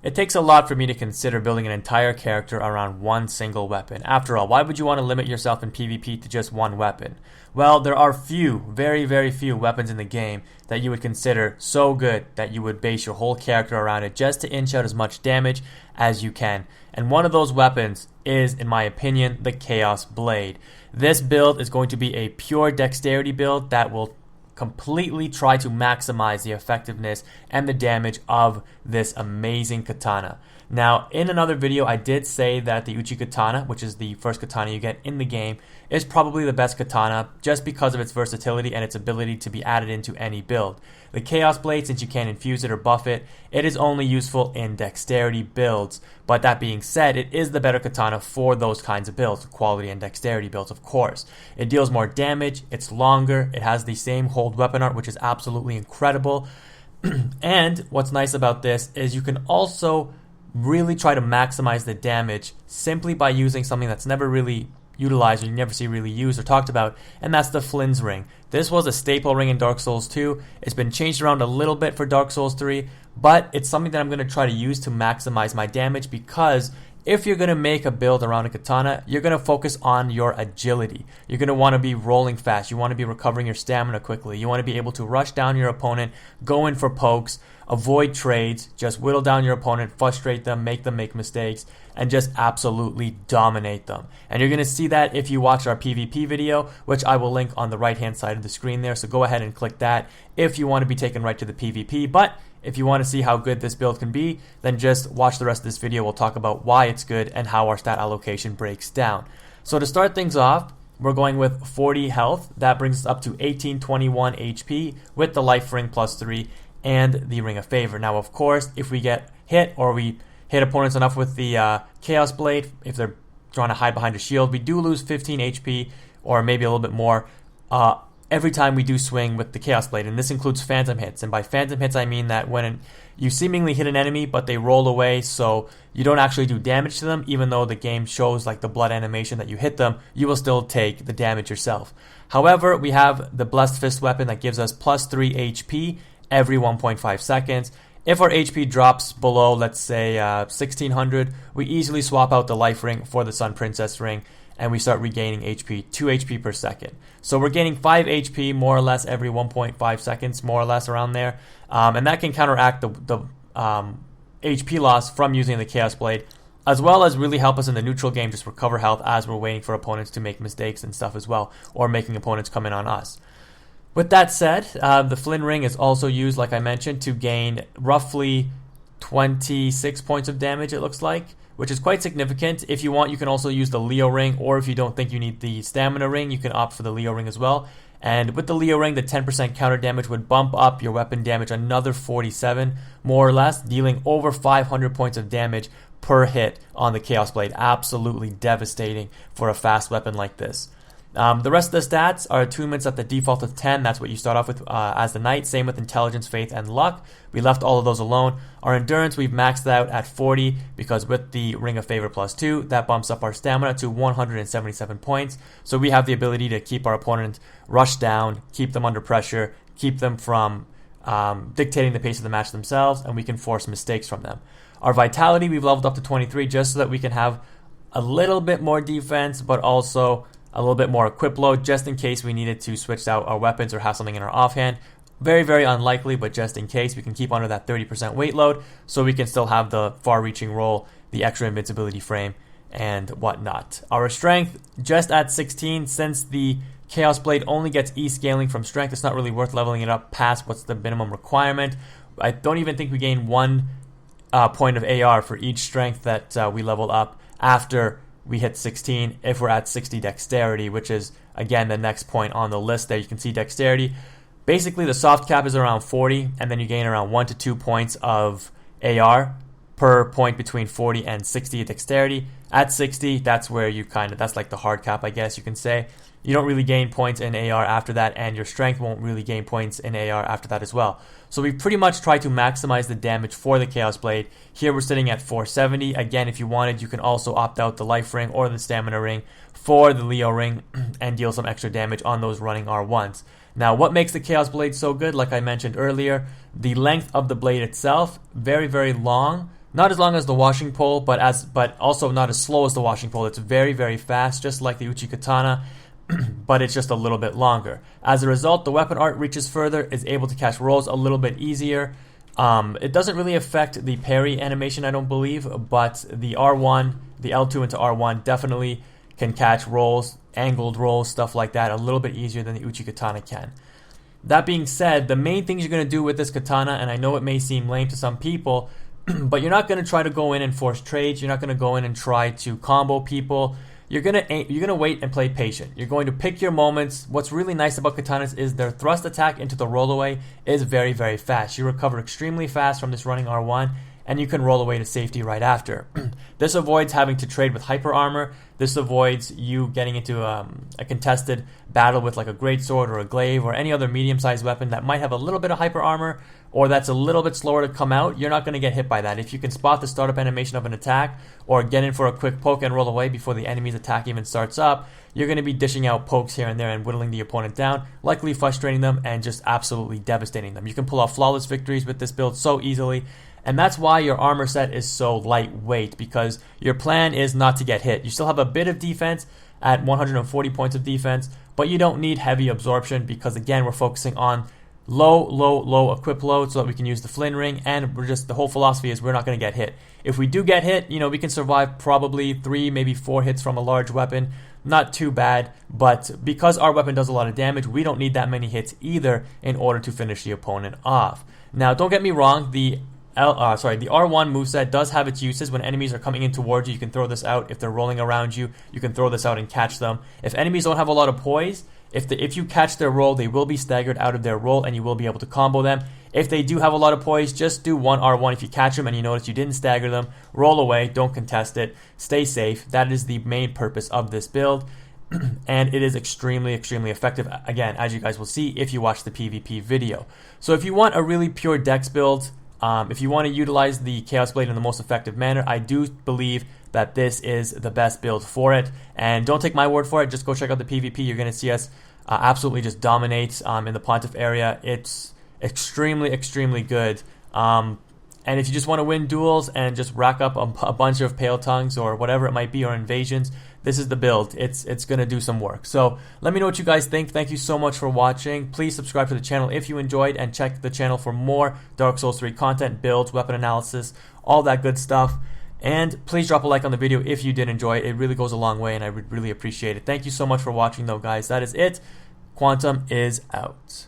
It takes a lot for me to consider building an entire character around one single weapon. After all, why would you want to limit yourself in PvP to just one weapon? Well, there are few, very, very few weapons in the game that you would consider so good that you would base your whole character around it just to inch out as much damage as you can. And one of those weapons is, in my opinion, the Chaos Blade. This build is going to be a pure dexterity build that will completely try to maximize the effectiveness and the damage of this amazing katana. Now, in another video, I did say that the Uchi katana, which is the first katana you get in the game, is probably the best katana just because of its versatility and its ability to be added into any build. The Chaos Blade, since you can't infuse it or buff it, it is only useful in dexterity builds. But that being said, it is the better katana for those kinds of builds, quality and dexterity builds, of course. It deals more damage, it's longer, it has the same hold weapon art, which is absolutely incredible. And what's nice about this is you can also really try to maximize the damage simply by using something that's never really utilized or you never see really used or talked about, and that's the Flynn's ring. This was a staple ring in Dark Souls 2. It's been changed around a little bit for Dark Souls 3, but it's something that I'm going to try to use to maximize my damage, because if you're going to make a build around a katana, you're going to focus on your agility. You're going to want to be rolling fast. You want to be recovering your stamina quickly. You want to be able to rush down your opponent, go in for pokes, avoid trades, just whittle down your opponent, frustrate them make mistakes, and just absolutely dominate them. And you're going to see that if you watch our PvP video, which I will link on the right hand side of the screen there, so go ahead and click that if you want to be taken right to the PvP. But if you want to see how good this build can be, then just watch the rest of this video. We'll talk about why it's good and how our stat allocation breaks down. So to start things off, we're going with 40 health. That brings us up to 1821 HP with the life ring plus 3 and the Ring of Favor. Now, of course, if we get hit or we hit opponents enough with the Chaos Blade, if they're trying to hide behind a shield, we do lose 15 HP or maybe a little bit more every time we do swing with the Chaos Blade. And this includes phantom hits. And by phantom hits, I mean that when you seemingly hit an enemy, but they roll away, so you don't actually do damage to them, even though the game shows like the blood animation that you hit them, you will still take the damage yourself. However, we have the Blessed Fist weapon that gives us plus 3 HP every 1.5 seconds. If our HP drops below, let's say 1600, we easily swap out the life ring for the Sun Princess ring, and we start regaining HP, 2 HP per second. So we're gaining 5 HP more or less every 1.5 seconds, more or less around there. And that can counteract the HP loss from using the Chaos Blade, as well as really help us in the neutral game just recover health as we're waiting for opponents to make mistakes and stuff as well, or making opponents come in on us. With that said, the Flynn ring is also used, like I mentioned, to gain roughly 26 points of damage, it looks like, which is quite significant. If you want, you can also use the Leo ring, or if you don't think you need the stamina ring, you can opt for the Leo ring as well. And with the Leo ring, the 10% counter damage would bump up your weapon damage another 47, more or less, dealing over 500 points of damage per hit on the Chaos Blade. Absolutely devastating for a fast weapon like this. The rest of the stats are attunements at the default of 10. That's what you start off with as the knight. Same with intelligence, faith, and luck. We left all of those alone. Our endurance, we've maxed out at 40 because with the Ring of Favor plus 2, that bumps up our stamina to 177 points. So we have the ability to keep our opponent rushed down, keep them under pressure, keep them from dictating the pace of the match themselves, and we can force mistakes from them. Our vitality, we've leveled up to 23 just so that we can have a little bit more defense, but also a little bit more equip load just in case we needed to switch out our weapons or have something in our offhand. Very, very unlikely, but just in case, we can keep under that 30% weight load so we can still have the far-reaching roll, the extra invincibility frame, and whatnot. Our strength, just at 16, since the Chaos Blade only gets E-scaling from strength, it's not really worth leveling it up past what's the minimum requirement. I don't even think we gain 1 point of AR for each strength that we level up after we hit 16 if we're at 60 dexterity, which is, again, the next point on the list there. You can see dexterity. Basically, the soft cap is around 40, and then you gain around 1 to 2 points of AR per point between 40 and 60 dexterity. At 60, that's where you that's like the hard cap, I guess you can say. You don't really gain points in AR after that, and your strength won't really gain points in AR after that as well. So we pretty much try to maximize the damage for the Chaos Blade. Here we're sitting at 470. Again, if you wanted, you can also opt out the life ring or the stamina ring for the Leo ring and deal some extra damage on those running R1s. Now, what makes the Chaos Blade so good? Like I mentioned earlier, the length of the blade itself, very, very long. Not as long as the washing pole, but also not as slow as the washing pole. It's very, very fast, just like the Uchi Katana, but it's just a little bit longer. As a result, the weapon art reaches further, is able to catch rolls a little bit easier. It doesn't really affect the parry animation, I don't believe, but the R1, the L2 into R1 definitely can catch rolls, angled rolls, stuff like that, a little bit easier than the Uchi Katana can. That being said, the main things you're going to do with this katana, and I know it may seem lame to some people, but you're not going to try to go in and force trades. You're not going to go in and try to combo people. You're gonna wait and play patient. You're going to pick your moments. What's really nice about katanas is their thrust attack into the rollaway is very, very fast. You recover extremely fast from this running R1, and you can roll away to safety right after. This avoids having to trade with hyper armor. This avoids you getting into a contested battle with like a greatsword or a glaive or any other medium-sized weapon that might have a little bit of hyper armor or that's a little bit slower to come out. You're not going to get hit by that. If you can spot the startup animation of an attack or get in for a quick poke and roll away before the enemy's attack even starts up, you're going to be dishing out pokes here and there and whittling the opponent down, likely frustrating them and just absolutely devastating them. You can pull off flawless victories with this build so easily. And that's why your armor set is so lightweight, because your plan is not to get hit. You still have a bit of defense at 140 points of defense, but you don't need heavy absorption because, again, we're focusing on low equip load so that we can use the Flynn ring, and the whole philosophy is we're not going to get hit. If we do get hit, we can survive probably 3, maybe 4 hits from a large weapon. Not too bad, but because our weapon does a lot of damage, we don't need that many hits either in order to finish the opponent off. Now, don't get me wrong, the R1 moveset does have its uses. When enemies are coming in towards you, you can throw this out. If they're rolling around you, you can throw this out and catch them. If enemies don't have a lot of poise, if you catch their roll, they will be staggered out of their roll and you will be able to combo them. If they do have a lot of poise, just do one R1 if you catch them and you notice you didn't stagger them. Roll away, don't contest it, stay safe. That is the main purpose of this build. And it is extremely, extremely effective, again, as you guys will see if you watch the PvP video. So if you want a really pure dex build, if you want to utilize the Chaos Blade in the most effective manner, I do believe that this is the best build for it. And don't take my word for it, just go check out the PvP. You're going to see us absolutely just dominate in the Pontiff area. It's extremely, extremely good. And if you just want to win duels and just rack up a bunch of Pale Tongues or whatever it might be, or invasions, this is the build. It's going to do some work. So let me know what you guys think. Thank you so much for watching. Please subscribe to the channel if you enjoyed, and check the channel for more Dark Souls 3 content, builds, weapon analysis, all that good stuff. And please drop a like on the video if you did enjoy it. It really goes a long way and I would really appreciate it. Thank you so much for watching though, guys. That is it. Quantum is out.